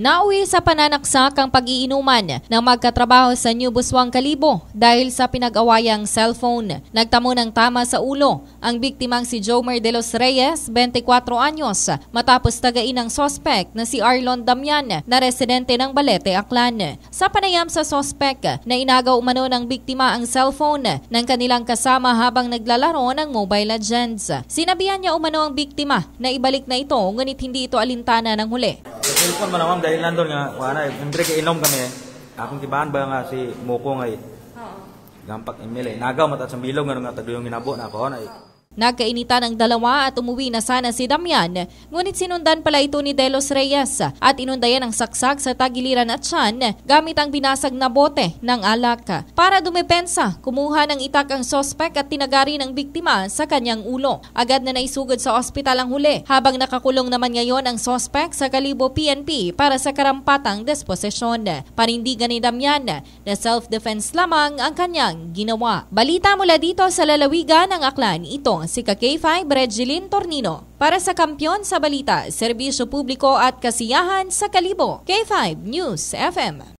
Nauwi sa pananaksak ang pag-iinuman ng magkatrabaho sa New Busuan, Kalibo dahil sa pinag-awayang cellphone. Nagtamo ng tama sa ulo ang biktimang si Jomer de los Reyes, 24 anyos, matapos tagain ng sospek na si Arlon Damian na residente ng Balete, Aklan. Sa panayam sa sospek na inagaw umano ng biktima ang cellphone ng kanilang kasama habang naglalaro ng Mobile Legends. Sinabihan niya umano ang biktima na ibalik na ito ngunit hindi ito alintana ng huli. Sa cellphone man naman dahil nandun nga, siyempre kainom kami. Akong tibahan ba nga si Moko nga gampak email nagaw mata sa bilog nga tagdo yung ginabo na ako na Nagkainitan ang dalawa at umuwi na sana si Damian, ngunit sinundan pala ito ni De Los Reyes at inundayan ang saksak sa tagiliran at tiyan gamit ang binasag na bote ng alak. Para dumepensa, kumuha ng itak ang sospek at tinagari ng biktima sa kanyang ulo. Agad na naisugod sa ospital ang huli, habang nakakulong naman ngayon ang sospek sa Kalibo PNP para sa karampatang disposisyon. Panindigan ni Damian na self-defense lamang ang kanyang ginawa. Balita mula dito sa lalawigan ng Aklan, ito si K5 Regilyn Tornino para sa Kampiyon sa Balita, Serbisyo Publiko at Kasiyahan sa Kalibo. K5 News FM.